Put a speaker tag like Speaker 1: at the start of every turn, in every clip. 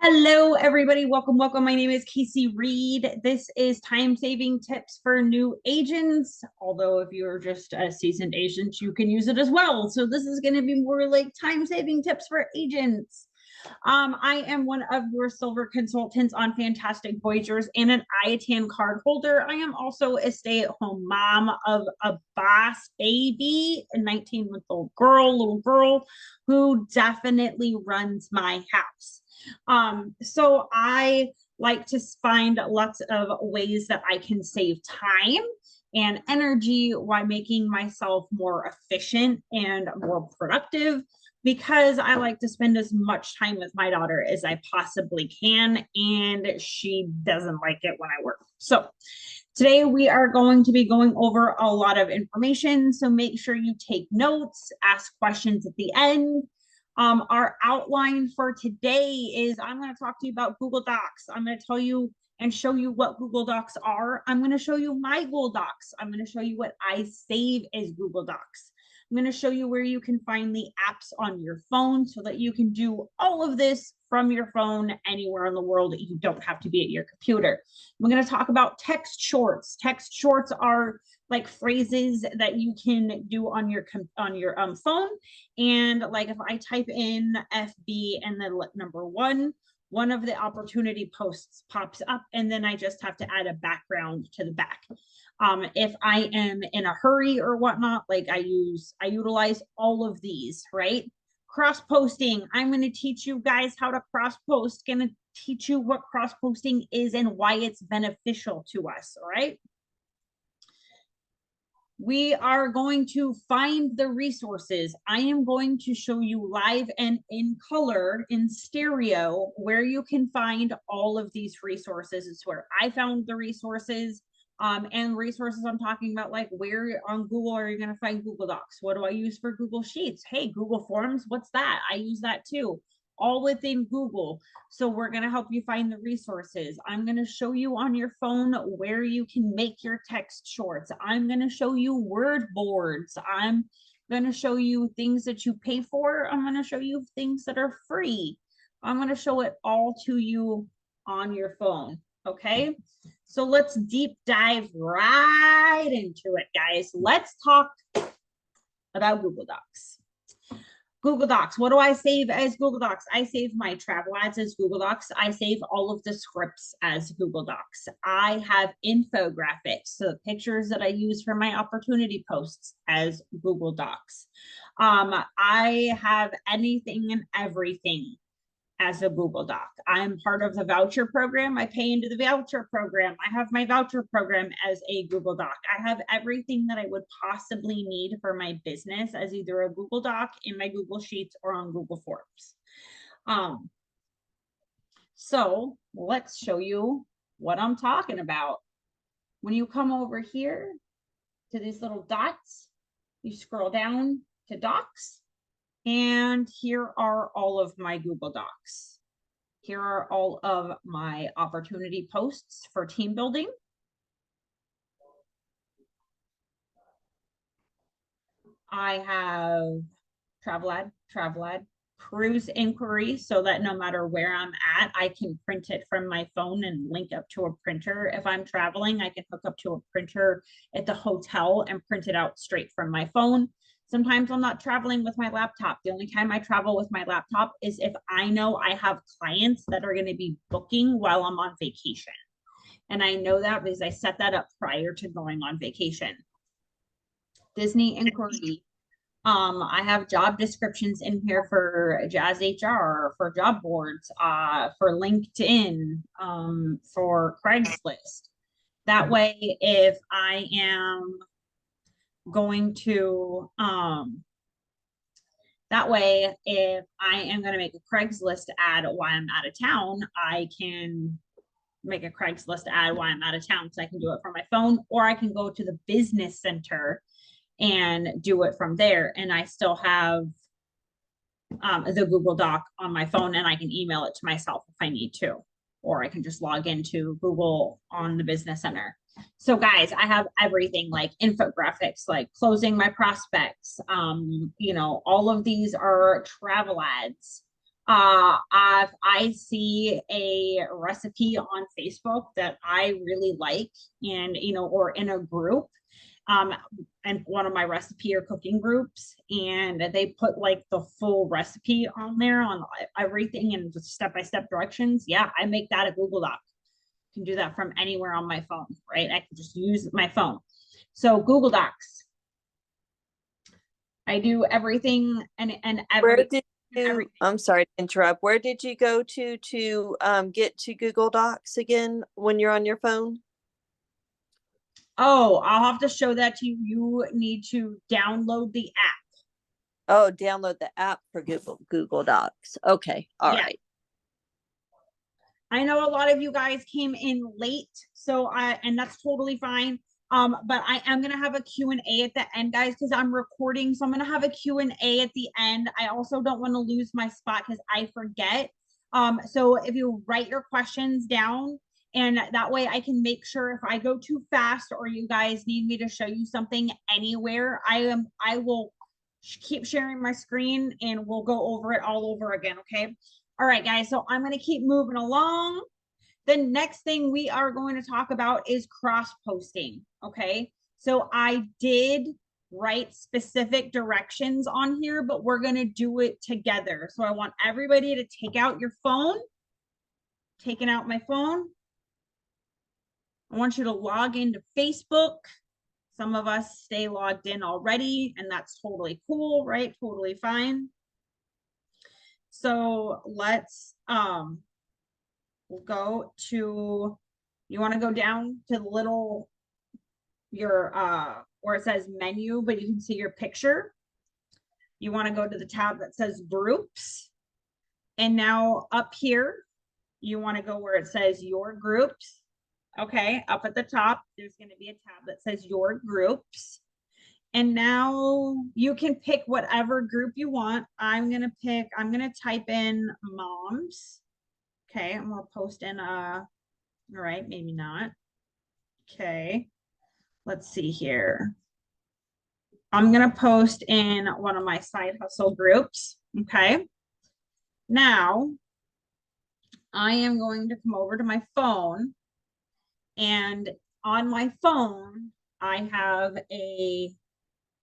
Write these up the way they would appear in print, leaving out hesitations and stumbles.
Speaker 1: Hello, everybody. Welcome, welcome. My name is Casey Reed. This is time-saving tips for new agents. Although if you're just a seasoned agent, you can use it as well. So this is going to be more like time-saving tips for agents. I am one of your silver consultants on Fantastic Voyagers and an IATAN card holder. I am also a stay-at-home mom of a boss baby, a 19-month-old little girl, who definitely runs my house. So I like to find lots of ways that I can save time and energy while making myself more efficient and more productive because I like to spend as much time with my daughter as I possibly can, and she doesn't like it when I work. So today we are going to be going over a lot of information, so make sure you take notes, ask questions at the end. Our outline for today is I'm going to talk to you about Google Docs. I'm going to tell you and show you what Google Docs are. I'm going to show you my Google Docs. I'm going to show you what I save as Google Docs. I'm going to show you where you can find the apps on your phone so that you can do all of this from your phone anywhere in the world. That you don't have to be at your computer. I'm going to talk about text shorts. Text shorts are like phrases that you can do on your phone. And like if I type in FB and then number one of the opportunity posts pops up, and then I just have to add a background to the back. If I am in a hurry or whatnot, like I utilize all of these, right? Cross posting. I'm going to teach you guys how to cross post. Going to teach you what cross posting is and why it's beneficial to us. All right. We are going to find the resources. I am going to show you live and in color, in stereo, where you can find all of these resources. It's where I found the resources. And resources I'm talking about, like where on Google are you going to find Google Docs? What do I use for Google Sheets? Hey, Google Forms, what's that? I use that too, all within Google. So we're going to help you find the resources. I'm going to show you on your phone where you can make your text shorts. I'm going to show you word boards. I'm going to show you things that you pay for. I'm going to show you things that are free. I'm going to show it all to you on your phone. Okay, so let's deep dive right into it, guys. Let's talk about Google Docs. Google Docs. What do I save as Google Docs? I save my travel ads as Google Docs. I save all of the scripts as Google Docs. I have infographics, so the pictures that I use for my opportunity posts as Google Docs. I have anything and everything as a Google Doc. I'm part of the voucher program. I pay into the voucher program. I have my voucher program as a Google Doc. I have everything that I would possibly need for my business as either a Google Doc in my Google Sheets or on Google Forms. So let's show you what I'm talking about. When you come over here to these little dots, you scroll down to Docs. And here are all of my Google Docs. Here are all of my opportunity posts for team building. I have travel ad, cruise inquiry, so that no matter where I'm at, I can print it from my phone and link up to a printer. If I'm traveling, I can hook up to a printer at the hotel and print it out straight from my phone. Sometimes I'm not traveling with my laptop. The only time I travel with my laptop is if I know I have clients that are going to be booking while I'm on vacation. And I know that because I set that up prior to going on vacation. Disney inquiry. I have job descriptions in here for Jazz HR, for job boards, for LinkedIn, for Craigslist. That way, if I am going to make a Craigslist ad while I'm out of town, I can make a Craigslist ad while I'm out of town, so I can do it from my phone, or I can go to the business center and do it from there. And I still have the Google Doc on my phone, and I can email it to myself if I need to, or I can just log into Google on the business center. So guys, I have everything like infographics, like closing my prospects. All of these are travel ads. If I see a recipe on Facebook that I really like and, or in a group, um, and one of my recipe or cooking groups, and they put like the full recipe on there on everything and just step-by-step directions. Yeah, I make that a Google Doc. Can do that from anywhere on my phone, right? I can just use my phone. So Google Docs. I do everything and
Speaker 2: Where
Speaker 1: every
Speaker 2: did you,
Speaker 1: everything.
Speaker 2: I'm sorry to interrupt. Where did you go to get to Google Docs again when you're on your phone?
Speaker 1: Oh, I'll have to show that to you. You need to download the app.
Speaker 2: Oh, download the app for Google Docs. Okay. All
Speaker 1: Yeah.
Speaker 2: right.
Speaker 1: I know a lot of you guys came in late, and that's totally fine. But I am gonna have a Q&A at the end, guys, because I'm recording. So I'm gonna have a Q&A at the end. I also don't want to lose my spot because I forget. So if you write your questions down, and that way I can make sure if I go too fast or you guys need me to show you something anywhere, I will keep sharing my screen and we'll go over it all over again. Okay. All right, guys. So I'm going to keep moving along. The next thing we are going to talk about is cross posting. Okay. So I did write specific directions on here, but we're going to do it together. So I want everybody to take out your phone. Taking out my phone. I want you to log into Facebook. Some of us stay logged in already, and that's totally cool, right? Totally fine. So let's we'll go to, you want to go down to the little, your where it says menu, but you can see your picture. You want to go to the tab that says groups. And now up here, you want to go where it says your groups. Okay, up at the top, there's going to be a tab that says your groups. And now you can pick whatever group you want. I'm going to type in moms. Okay, I'm going to post in all right, maybe not. Okay, let's see here. I'm going to post in one of my side hustle groups. Okay, now I am going to come over to my phone, and on my phone, I have a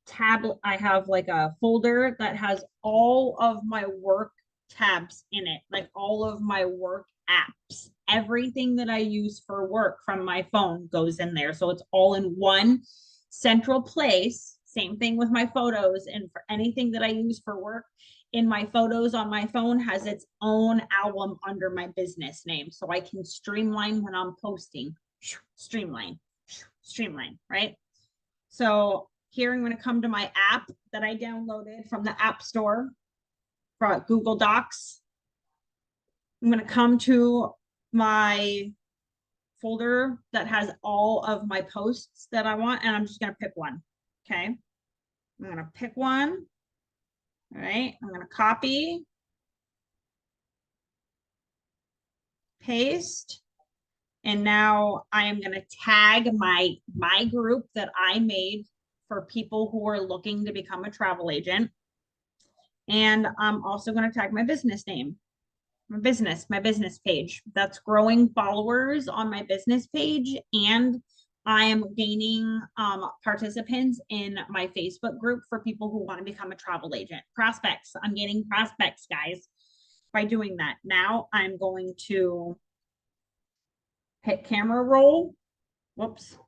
Speaker 1: tablet. I have like a folder that has all of my work tabs in it, like all of my work apps. Everything that I use for work from my phone goes in there. So it's all in one central place. Same thing with my photos. And for anything that I use for work, in my photos on my phone has its own album under my business name. So I can streamline when I'm posting. Streamline, streamline, right? So here I'm going to come to my app that I downloaded from the App Store for Google Docs. I'm going to come to my folder that has all of my posts that I want, and I'm just going to pick one. Okay. I'm going to pick one. All right. I'm going to copy, paste, and now I am going to tag my group that I made for people who are looking to become a travel agent. And I'm also going to tag my business name, my business page. That's growing followers on my business page. And I am gaining participants in my Facebook group for people who want to become a travel agent. Prospects. I'm getting prospects, guys, by doing that. Now I'm going to hit camera roll. Whoops.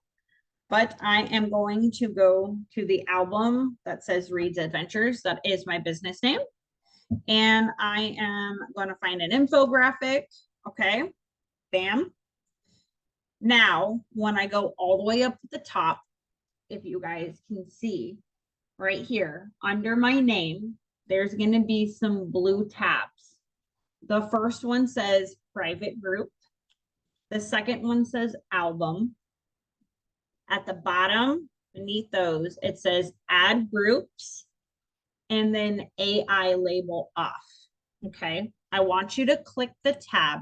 Speaker 1: But I am going to go to the album that says Reed's Adventures. That is my business name. And I am going to find an infographic. Okay, bam. Now, when I go all the way up to the top, if you guys can see right here under my name, there's going to be some blue tabs. The first one says private group. The second one says album. At the bottom, beneath those, it says add groups and then AI label off. Okay. I want you to click the tab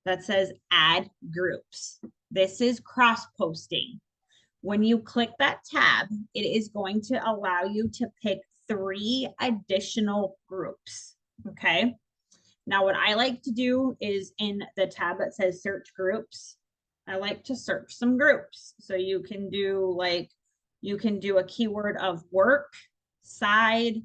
Speaker 1: that says add groups. This is cross posting. When you click that tab, it is going to allow you to pick 3 additional groups. Okay. Now, what I like to do is in the tab that says search groups, I like to search some groups. So you can do a keyword of work, side,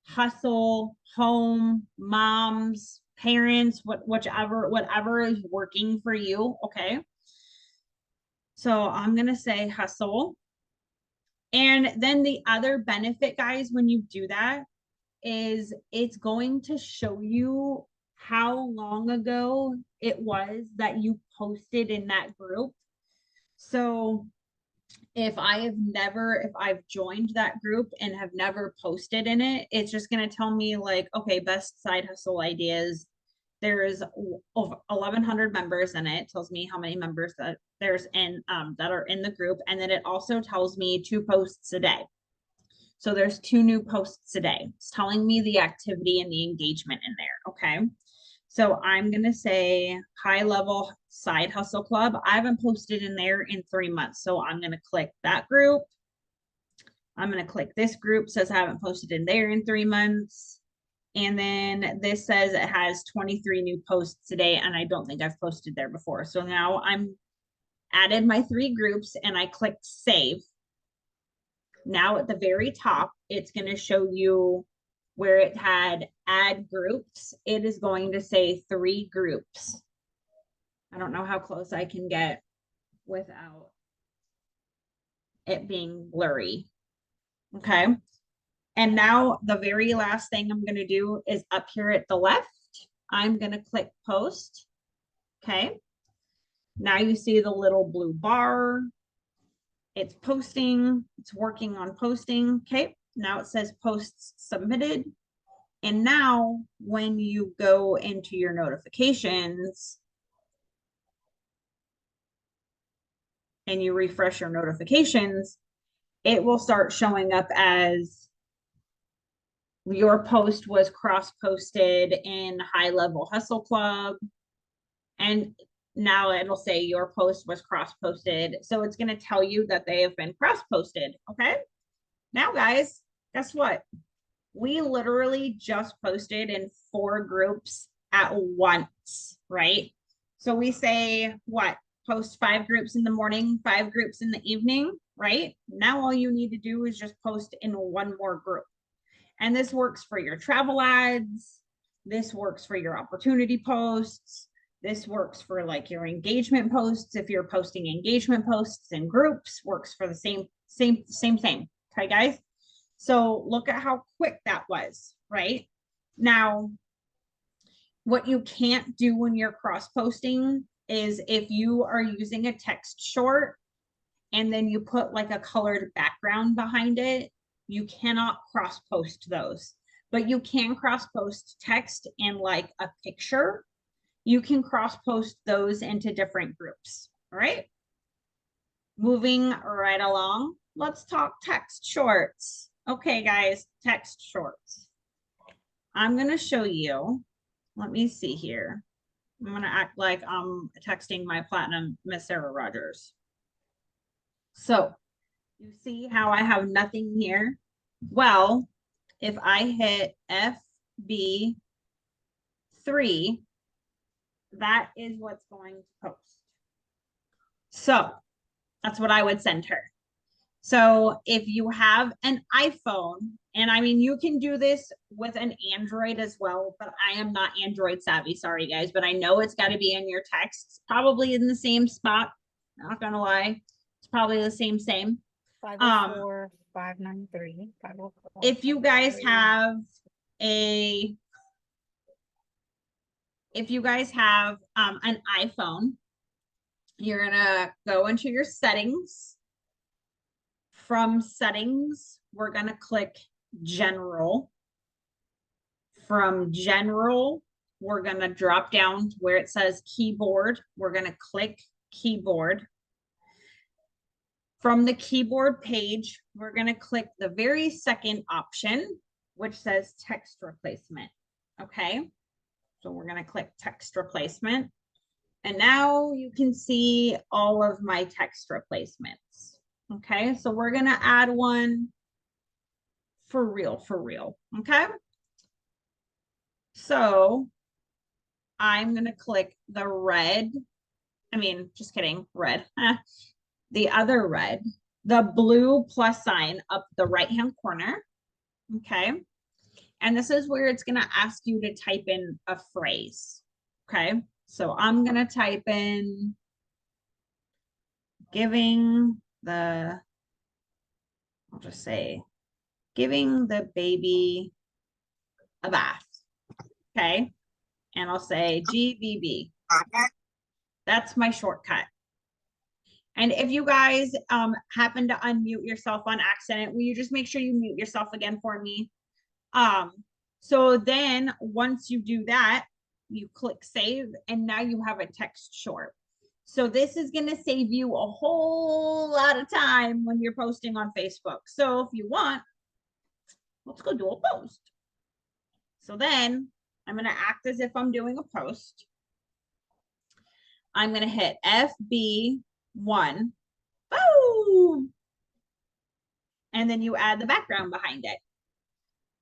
Speaker 1: hustle, home, moms, parents, whatever is working for you. Okay. So I'm going to say hustle. And then the other benefit, guys, when you do that is it's going to show you how long ago it was that you posted in that group. So if I've joined that group and have never posted in it, it's just going to tell me like, okay, best side hustle ideas. There's over 1,100 members in it. It tells me how many members that there's in that are in the group. And then it also tells me 2 posts a day. So there's 2 new posts a day. It's telling me the activity and the engagement in there. Okay. So I'm going to say high level side hustle club. I haven't posted in there in 3 months. So I'm going to click that group. I'm going to click this group, says I haven't posted in there in 3 months. And then this says it has 23 new posts today. And I don't think I've posted there before. So now I'm added my 3 groups and I click save. Now at the very top, it's going to show you where it had add groups. It is going to say 3 groups. I don't know how close I can get without it being blurry. Okay. And now the very last thing I'm going to do is up here at the left, I'm going to click post. Okay. Now you see the little blue bar. It's posting, it's working on posting. Okay. Now it says posts submitted. And now when you go into your notifications and you refresh your notifications, it will start showing up as your post was cross-posted in High Level Hustle Club. And now it'll say your post was cross-posted. So it's going to tell you that they have been cross-posted. Okay. Now, guys, guess what? We literally just posted in 4 groups at once, right? So we say what? Post 5 groups in the morning, 5 groups in the evening, right? Now all you need to do is just post in 1 more group. And this works for your travel ads. This works for your opportunity posts. This works for like your engagement posts. If you're posting engagement posts in groups, works for the same. Okay, guys? So look at how quick that was, right? Now, what you can't do when you're cross posting is if you are using a text short and then you put like a colored background behind it, you cannot cross post those, but you can cross post text and like a picture. You can cross post those into different groups. All right. Moving right along, let's talk text shorts. Okay, guys, text shorts. I'm going to show you. Let me see here. I'm going to act like I'm texting my platinum Miss Sarah Rogers. So you see how I have nothing here? Well, if I hit FB3, that is what's going to post. So that's what I would send her. So if you have an iPhone, and I mean, you can do this with an Android as well, but I am not Android savvy. Sorry, guys, but I know it's got to be in your texts, probably in the same spot. Not going to lie. It's probably the same.
Speaker 3: 504, 593, 504.
Speaker 1: If you guys have an iPhone, you're going to go into your settings. From settings, we're going to click general. From general, we're going to drop down to where it says keyboard. We're going to click keyboard. From the keyboard page, we're going to click the very second option, which says text replacement. Okay. So we're going to click text replacement. And now you can see all of my text replacements. Okay, so we're going to add one for real. Okay. So I'm going to click the red. I mean, just kidding, red. The other red, the blue plus sign up the right-hand corner. Okay. And this is where it's going to ask you to type in a phrase. Okay. So I'm going to type in giving the, I'll just say, giving the baby a bath. Okay. And I'll say GBB. That's my shortcut. And if you guys happen to unmute yourself on accident, will you just make sure you mute yourself again for me? So then once you do that, you click save, and now you have a text short. So this is going to save you a whole lot of time when you're posting on Facebook. So if you want, let's go do a post. So then I'm going to act as if I'm doing a post. I'm going to hit FB1. Boom. And then you add the background behind it.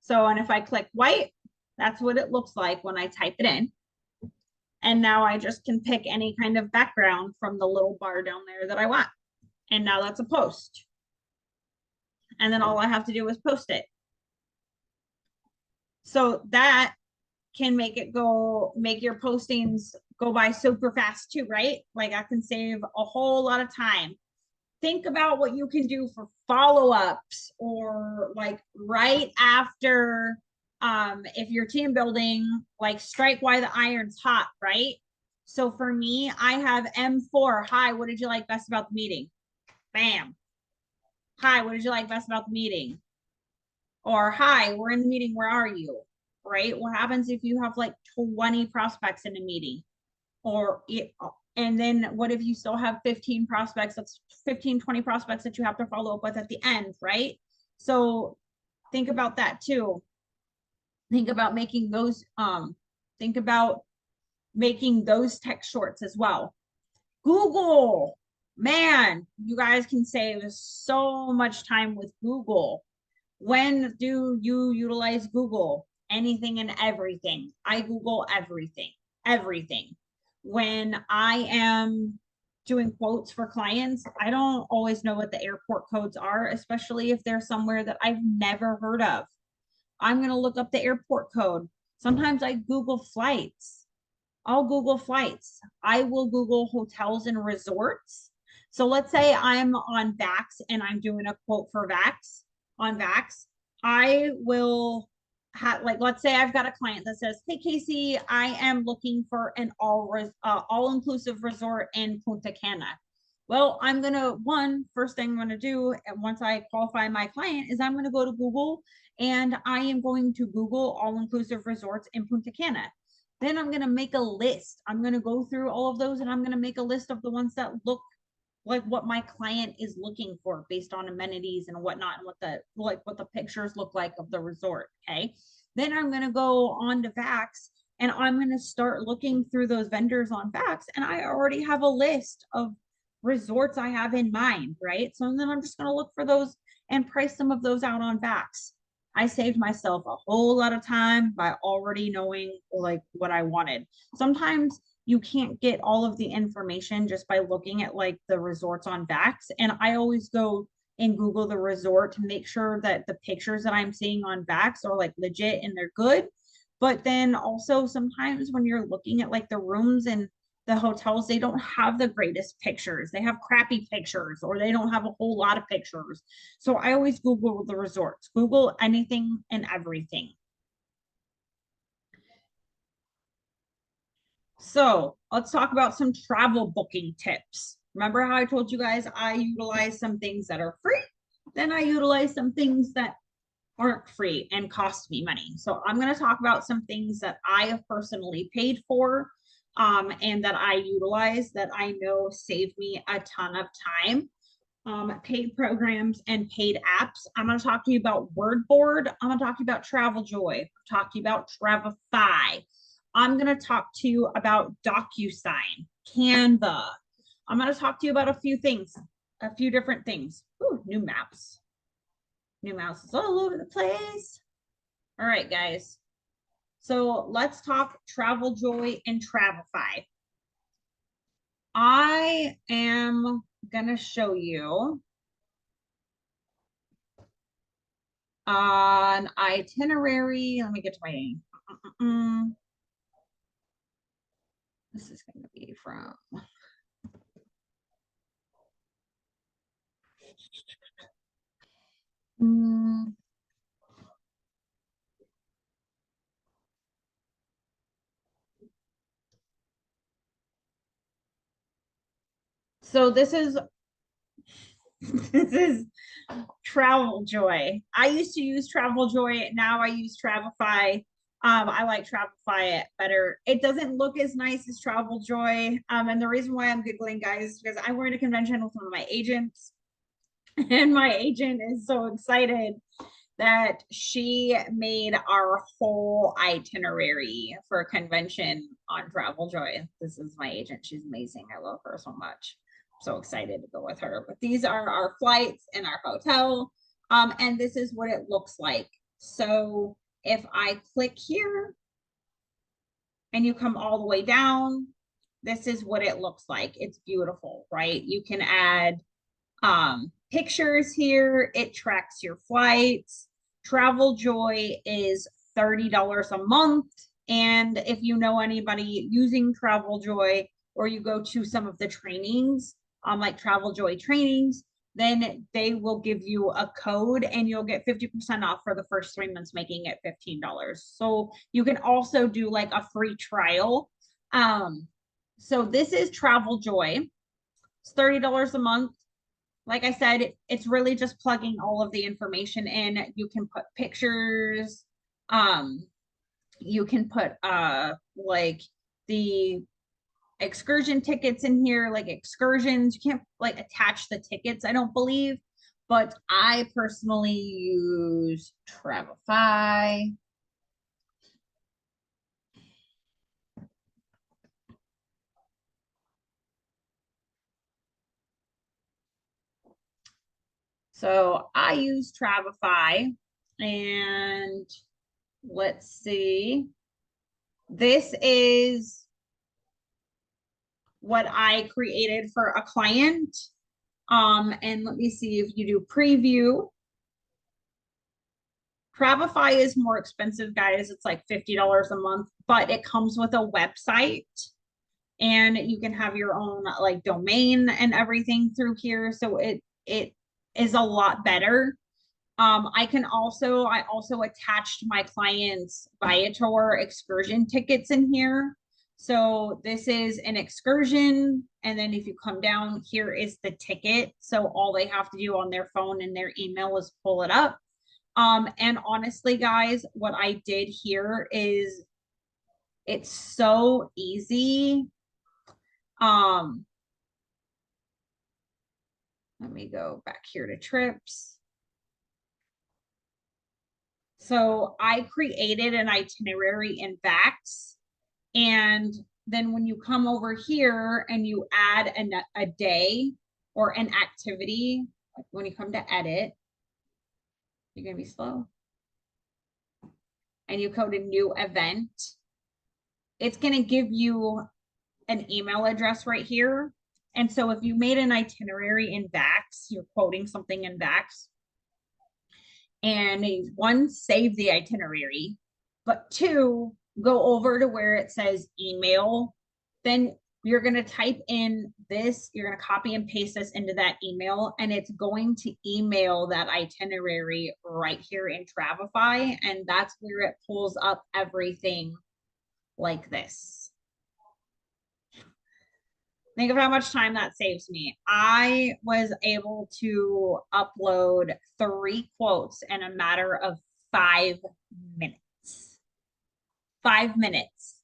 Speaker 1: So, and if I click white, that's what it looks like when I type it in. And now I just can pick any kind of background from the little bar down there that I want. And now that's a post. And then all I have to do is post it. So that can make it go, make your postings go by super fast too, right? Like I can save a whole lot of time. Think about what you can do for follow-ups, or like right after, if you're team building, like strike while the iron's hot, right? So for me, I have M4. Hi, what did you like best about the meeting? Bam. Hi, what did you like best about the meeting? Or hi, we're in the meeting, where are you? Right? What happens if you have like 20 prospects in a meeting? Or and then what if you still have 15 prospects? That's 15, 20 prospects that you have to follow up with at the end, right? So think about that too. Think about making those, think about making those text shorts as well. Google, man, you guys can save so much time with Google. When do you utilize Google? Anything and everything. I Google everything, everything. When I am doing quotes for clients, I don't always know what the airport codes are, especially if they're somewhere that I've never heard of. I'm going to look up the airport code. Sometimes I Google flights. I'll Google flights. I will Google hotels and resorts. So let's say I'm on Vax and I'm doing a quote for Vax on Vax. I will have, like, let's say I've got a client that says, hey, Casey, I am looking for an all-inclusive resort in Punta Cana. Well, I'm going to, first thing I'm going to do, and once I qualify my client, is I'm going to go to Google, and I am going to Google all-inclusive resorts in Punta Cana. Then I'm going to make a list. I'm going to go through all of those, and I'm going to make a list of the ones that look like what my client is looking for based on amenities and whatnot, and what the pictures look like of the resort. Okay. Then I'm going to go on to Vax, and I'm going to start looking through those vendors on Vax, and I already have a list of resorts I have in mind, right? So then I'm just going to look for those and price some of those out on Vax. I saved myself a whole lot of time by already knowing like what I wanted. Sometimes you can't get all of the information just by looking at like the resorts on Vax. And I always go and Google the resort to make sure that the pictures that I'm seeing on Vax are like legit and they're good. But then also sometimes when you're looking at like the rooms and the hotels, they don't have the greatest pictures. They have crappy pictures, or they don't have a whole lot of pictures. So I always Google the resorts, Google anything and everything. So let's talk about some travel booking tips. Remember how I told you guys I utilize some things that are free? Then I utilize some things that aren't free and cost me money. So I'm going to talk about some things that I have personally paid for, and that I utilize that I know save me a ton of time. Paid programs and paid apps. I'm going to talk to you about WordBoard. I'm going to talk to you about TravelJoy. I'm talk to you about Travefy. I'm going to talk to you about DocuSign, Canva. I'm going to talk to you about a few things, a few different things. Ooh, new maps. New mouse is all over the place. All right, guys. So let's talk Travel Joy and Travefy. I am gonna show you an itinerary. Let me get to my this is going to be from so this is this is Travel Joy. I used to use Travel Joy. Now I use Travefy. I like Travefy better. It doesn't look as nice as Travel Joy. And the reason why I'm giggling, guys, is because I were at a convention with one of my agents, and my agent is so excited that she made our whole itinerary for a convention on Travel Joy. This is my agent. She's amazing. I love her so much. So excited to go with her. But these are our flights and our hotel. And this is what it looks like. So if I click here and you come all the way down, this is what it looks like. It's beautiful, right? You can add pictures here. It tracks your flights. Travel Joy is $30 a month. And if you know anybody using Travel Joy, or you go to some of the trainings, like Travel Joy trainings, then they will give you a code and you'll get 50% off for the first 3 months, making it $15. So you can also do like a free trial. So this is Travel Joy. It's $30 a month. Like I said, it's really just plugging all of the information in. You can put pictures. You can put like the excursion tickets in here, like excursions. You can't like attach the tickets, I don't believe, but I personally use Travefy. So I use Travefy, and let's see. This is what I created for a client. And let me see if you do preview. Travefy is more expensive, guys. It's like $50 a month, but it comes with a website and you can have your own like domain and everything through here. So it is a lot better. I also attached my clients' Viator excursion tickets in here. So this is an excursion. And then if you come down, here is the ticket. So all they have to do on their phone and their email is pull it up. And honestly, guys, what I did here is it's so easy. Let me go back here to trips. So I created an itinerary in Vax, and then when you come over here and you add a day or an activity, like when you come to edit, you're gonna be slow, and you code a new event, it's gonna give you an email address right here. And so if you made an itinerary in Vax, you're quoting something in Vax, and one, save the itinerary, but two, go over to where it says email. Then you're going to type in this, you're going to copy and paste this into that email, and it's going to email that itinerary right here in Travefy. And that's where it pulls up everything like this. Think of how much time that saves me. I was able to upload 3 quotes in a matter of 5 minutes. 5 minutes.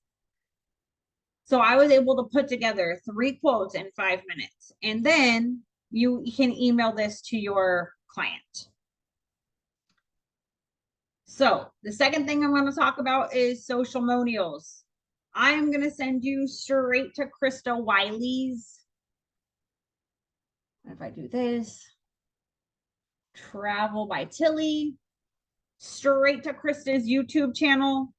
Speaker 1: So I was able to put together 3 quotes in 5 minutes. And then you can email this to your client. So the second thing I'm going to talk about is socialmonials. I am going to send you straight to Krista Wiley's. If I do this, Travel by Tilly, straight to Krista's YouTube channel.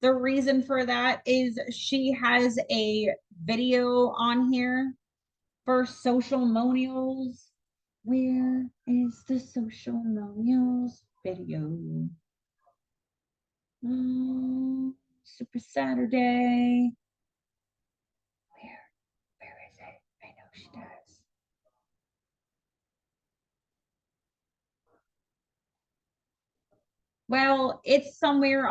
Speaker 1: The reason for that is she has a video on here for social monials. Where is the social monials video? Super Saturday. Where is it? I know she does. Well, it's somewhere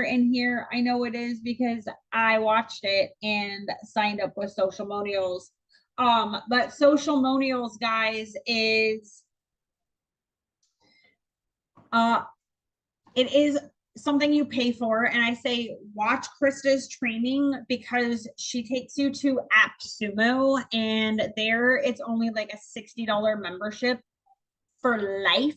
Speaker 1: in here. I know it is because I watched it and signed up with Social Monials. But Social Monials, guys, is it is something you pay for. And I say watch Krista's training because she takes you to AppSumo, and there it's only like a $60 membership for life.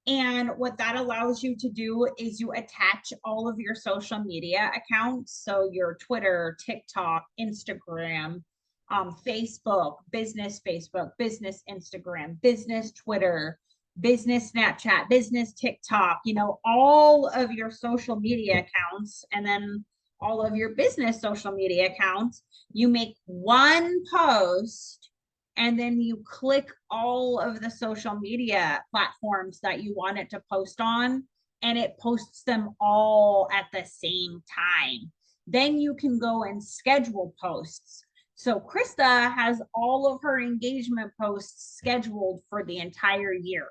Speaker 1: And what that allows you to do is you attach all of your social media accounts. So your Twitter, TikTok, Instagram, Facebook, business Instagram, business Twitter, business Snapchat, business TikTok, all of your social media accounts, and then all of your business social media accounts. You make one post, and then you click all of the social media platforms that you want it to post on, and it posts them all at the same time. Then you can go and schedule posts. So Krista has all of her engagement posts scheduled for the entire year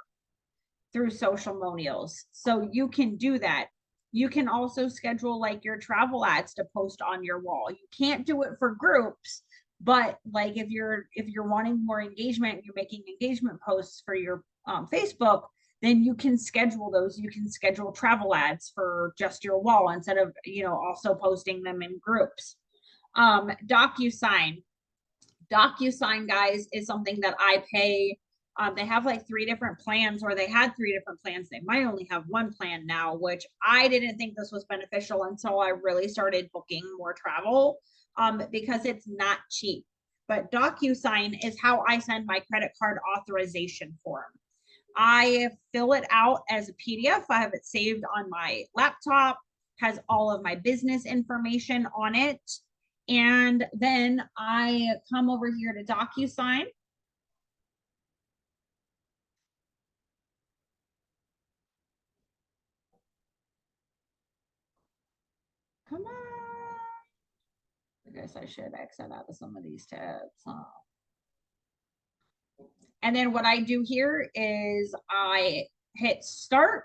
Speaker 1: through Social Monials. So you can do that. You can also schedule like your travel ads to post on your wall. You can't do it for groups, but like if you're wanting more engagement, you're making engagement posts for your Facebook, then you can schedule those. You can schedule travel ads for just your wall instead of also posting them in groups. DocuSign, guys, is something that I pay. They have like 3 different plans, or they had 3 different plans. They might only have 1 plan now, which I didn't think this was beneficial until I really started booking more travel, because it's not cheap. But DocuSign is how I send my credit card authorization form. I fill it out as a PDF. I have it saved on my laptop, has all of my business information on it. And then I come over here to DocuSign. Come on. I guess I should exit out of some of these tabs. And then what I do here is I hit start.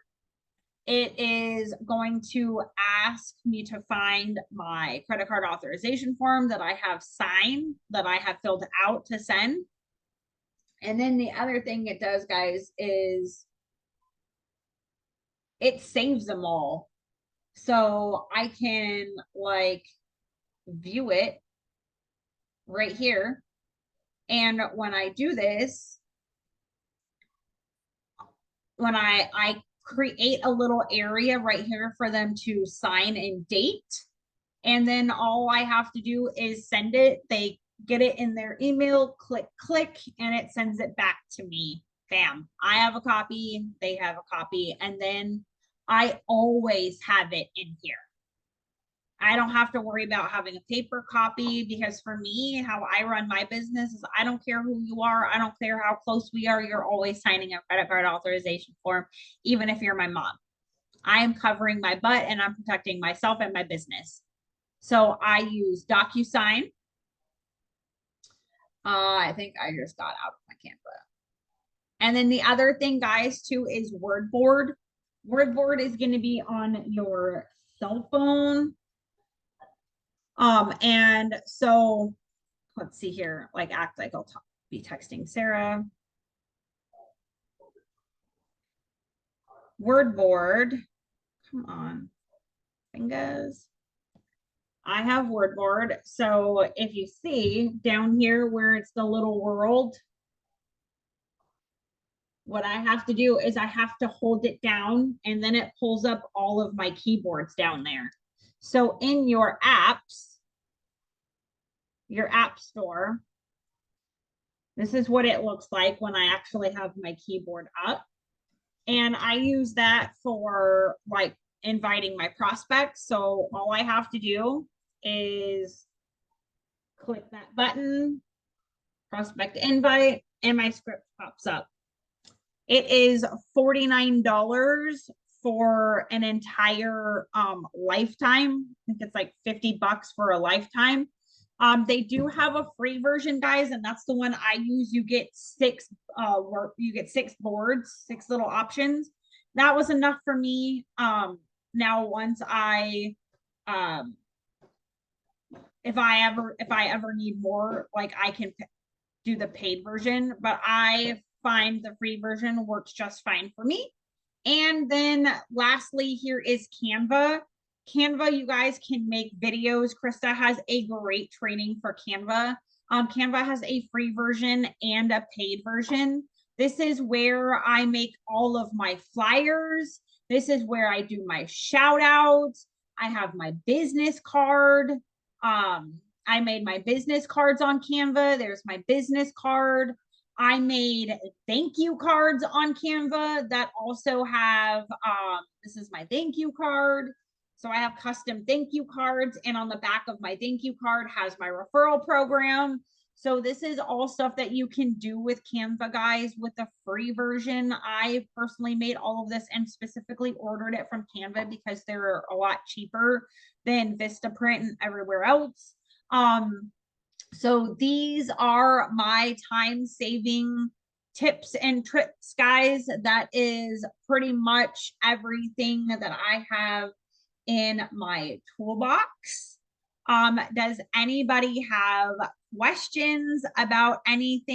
Speaker 1: It is going to ask me to find my credit card authorization form that I have signed, that I have filled out to send. And then the other thing it does, guys, is it saves them all. So I can like view it right here. And when I do this, when I create a little area right here for them to sign and date, and then all I have to do is send it. They get it in their email, click, and it sends it back to me. Bam. I have a copy, they have a copy, and then I always have it in here. I don't have to worry about having a paper copy, because for me, how I run my business is I don't care who you are. I don't care how close we are. You're always signing a credit card authorization form, even if you're my mom. I am covering my butt and I'm protecting myself and my business. So I use DocuSign. I think I just got out of my Canva. And then the other thing, guys, too, is WordBoard. WordBoard is going to be on your cell phone. And so let's see here, like act like I'll be texting Sarah. WordBoard, come on, fingers. I have WordBoard. So if you see down here where it's the little world, what I have to do is I have to hold it down, and then it pulls up all of my keyboards down there. So in your apps, your app store, this is what it looks like when I actually have my keyboard up. And I use that for like inviting my prospects. So all I have to do is click that button, prospect invite, and my script pops up. It is $49 for an entire lifetime. I think it's like $50 for a lifetime. They do have a free version, guys, and that's the one I use. You get six boards, 6 little options. That was enough for me. Now once I if I ever need more, like I can do the paid version, but I find the free version works just fine for me. And then lastly, here is Canva. Canva, you guys can make videos. Krista has a great training for Canva. Canva has a free version and a paid version. This is where I make all of my flyers. This is where I do my shout outs. I have my business card. I made my business cards on Canva. There's my business card. I made thank you cards on Canva that also have, this is my thank you card. So I have custom thank you cards, and on the back of my thank you card has my referral program. So this is all stuff that you can do with Canva, guys, with the free version. I personally made all of this and specifically ordered it from Canva because they're a lot cheaper than Vistaprint and everywhere else. So these are my time-saving tips and tricks, guys. That is pretty much everything that I have in my toolbox. Does anybody have questions about anything